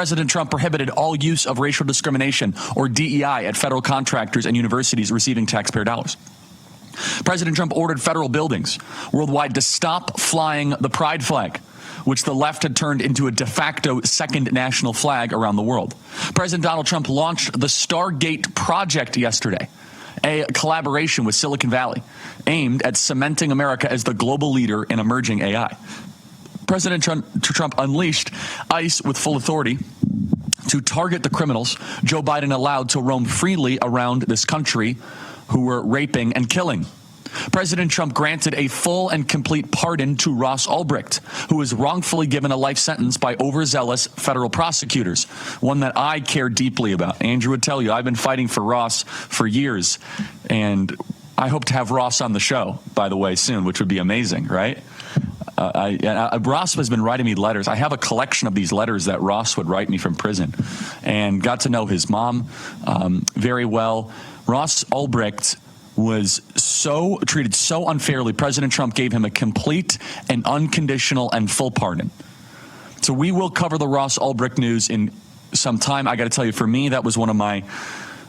President Trump prohibited all use of racial discrimination, or DEI, at federal contractors and universities receiving taxpayer dollars. President Trump ordered federal buildings worldwide to stop flying the pride flag, which the left had turned into a de facto second national flag around the world. President Donald Trump launched the Stargate project yesterday, a collaboration with Silicon Valley aimed at cementing America as the global leader in emerging AI. President Trump unleashed ICE with full authority to target the criminals Joe Biden allowed to roam freely around this country who were raping and killing. President Trump granted a full and complete pardon to Ross Ulbricht, who was wrongfully given a life sentence by overzealous federal prosecutors, one that I care deeply about. Andrew would tell you, I've been fighting for Ross for years, and I hope to have Ross on the show, by the way, soon, which would be amazing, right? Ross has been writing me letters. I have a collection of these letters that Ross would write me from prison, and got to know his mom very well. Ross Ulbricht was treated so unfairly. President Trump gave him a complete and unconditional and full pardon. So we will cover the Ross Ulbricht news in some time. I got to tell you, for me, that was one of my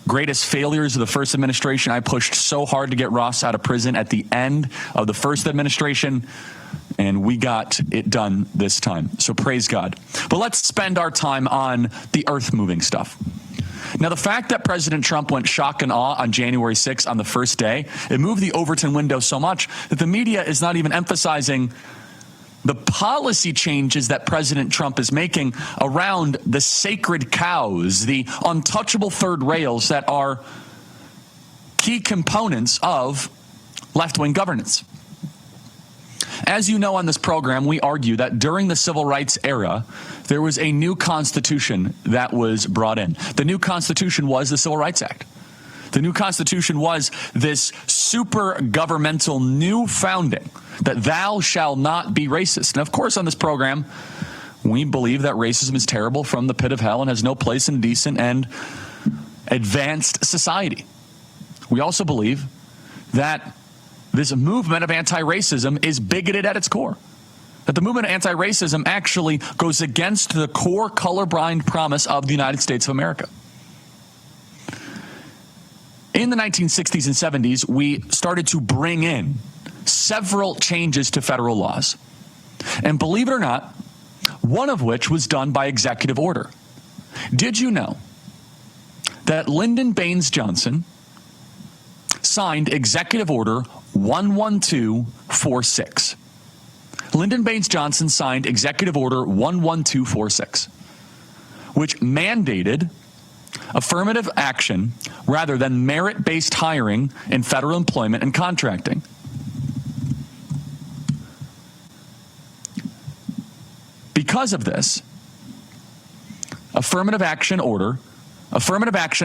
greatest failures of the first administration. I pushed so hard to get Ross out of prison at the end of the first administration, and we got it done this time. So praise God. But let's spend our time on the earth-moving stuff. Now, the fact that President Trump went shock and awe on January 6th on the first day, it moved the Overton window so much that the media is not even emphasizing the policy changes that President Trump is making around the sacred cows, the untouchable third rails that are key components of left-wing governance. As you know, on this program, we argue that during the civil rights era, there was a new constitution that was brought in. The new constitution was the Civil Rights Act. The new constitution was this super governmental new founding that thou shalt not be racist. And of course, on this program, we believe that racism is terrible from the pit of hell and has no place in a decent and advanced society. We also believe that this movement of anti-racism is bigoted at its core. That the movement of anti-racism actually goes against the core colorblind promise of the United States of America. In the 1960s and 70s, we started to bring in several changes to federal laws. And believe it or not, one of which was done by executive order. Did you know that Lyndon Baines Johnson signed Executive Order 11246? Lyndon Baines Johnson signed Executive Order 11246, which mandated affirmative action rather than merit-based hiring in federal employment and contracting. Because of this, affirmative action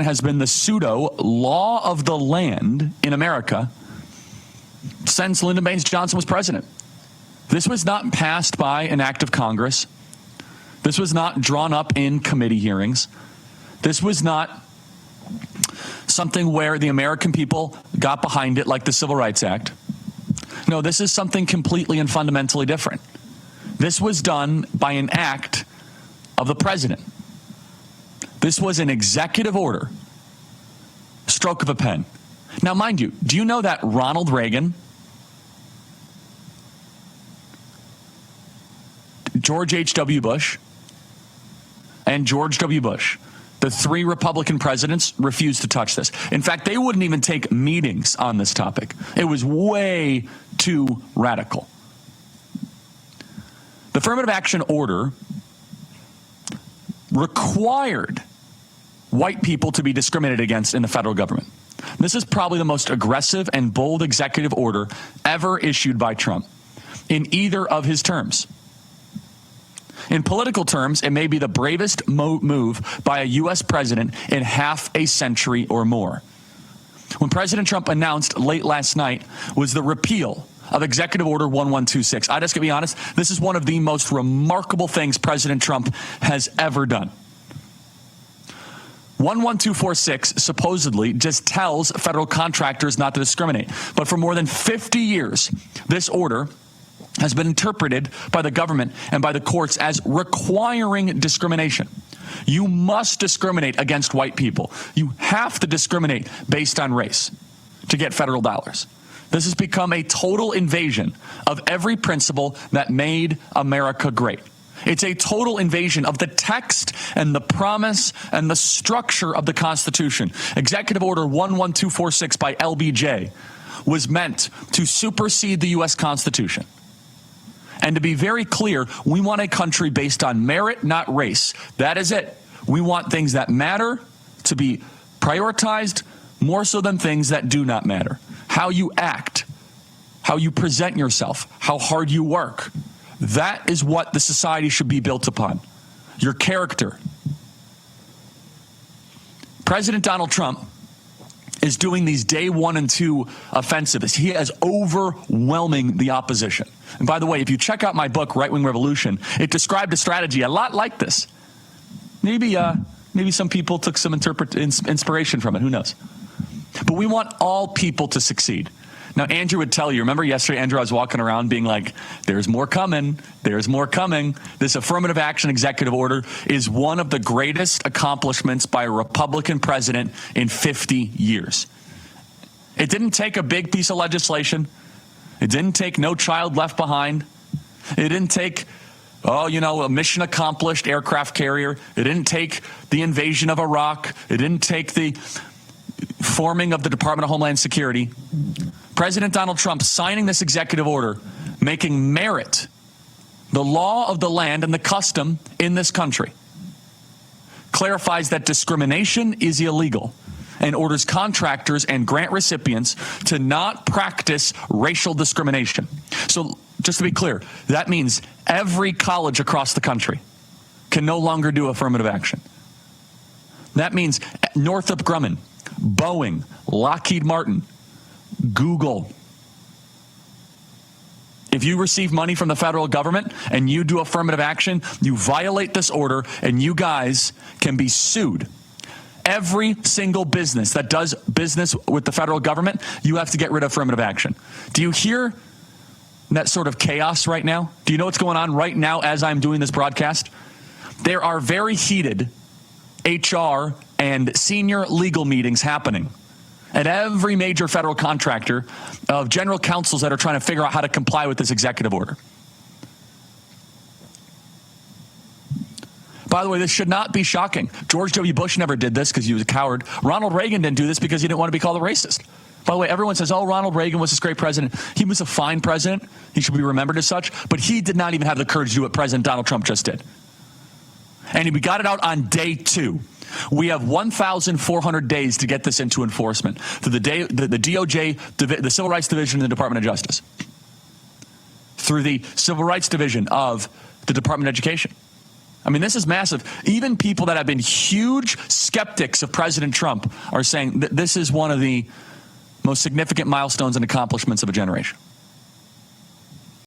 has been the pseudo law of the land in America since Lyndon Baines Johnson was president. This was not passed by an act of Congress. This was not drawn up in committee hearings. This was not something where the American people got behind it like the Civil Rights Act. No, this is something completely and fundamentally different. This was done by an act of the president. This was an executive order, stroke of a pen. Now, mind you, do you know that Ronald Reagan, George H.W. Bush, and George W. Bush, the three Republican presidents, refused to touch this. In fact, they wouldn't even take meetings on this topic. It was way too radical. The affirmative action order required white people to be discriminated against in the federal government. This is probably the most aggressive and bold executive order ever issued by Trump in either of his terms. In political terms, it may be the bravest move by a U.S. president in half a century or more. When President Trump announced late last night was the repeal of Executive Order 1126. I just gotta be honest, this is one of the most remarkable things President Trump has ever done. 11246 supposedly just tells federal contractors not to discriminate. But for more than 50 years, this order has been interpreted by the government and by the courts as requiring discrimination. You must discriminate against white people. You have to discriminate based on race to get federal dollars. This has become a total invasion of every principle that made America great. It's a total invasion of the text and the promise and the structure of the Constitution. Executive Order 11246 by LBJ was meant to supersede the U.S. Constitution. And to be very clear, we want a country based on merit, not race. That is it. We want things that matter to be prioritized more so than things that do not matter. How you act, how you present yourself, how hard you work. That is what the society should be built upon. Your character. President Donald Trump is doing these day 1 and 2 offensives. He is overwhelming the opposition. And by the way, if you check out my book, Right Wing Revolution, it described a strategy a lot like this. Maybe some people took some inspiration from it. Who knows? But we want all people to succeed. Now, Andrew would tell you, remember yesterday, Andrew, I was walking around being like, there's more coming. There's more coming. This affirmative action executive order is one of the greatest accomplishments by a Republican president in 50 years. It didn't take a big piece of legislation. It didn't take No Child Left Behind. It didn't take, a mission accomplished aircraft carrier. It didn't take the invasion of Iraq. It didn't take the forming of the Department of Homeland Security. President Donald Trump signing this executive order, making merit the law of the land and the custom in this country, clarifies that discrimination is illegal and orders contractors and grant recipients to not practice racial discrimination. So just to be clear, that means every college across the country can no longer do affirmative action. That means Northrop Grumman, Boeing, Lockheed Martin, Google. If you receive money from the federal government and you do affirmative action, you violate this order and you guys can be sued. Every single business that does business with the federal government, you have to get rid of affirmative action. Do you hear that sort of chaos right now? Do you know what's going on right now as I'm doing this broadcast? There are very heated HR and senior legal meetings happening at every major federal contractor of general counsels that are trying to figure out how to comply with this executive order. By the way, this should not be shocking. George W. Bush never did this because he was a coward. Ronald Reagan didn't do this because he didn't want to be called a racist. By the way, everyone says, Ronald Reagan was this great president. He was a fine president. He should be remembered as such. But he did not even have the courage to do what President Donald Trump just did. And we got it out on day 2. We have 1,400 days to get this into enforcement through the DOJ, the Civil Rights Division of the Department of Justice, through the Civil Rights Division of the Department of Education. I mean, this is massive. Even people that have been huge skeptics of President Trump are saying that this is one of the most significant milestones and accomplishments of a generation.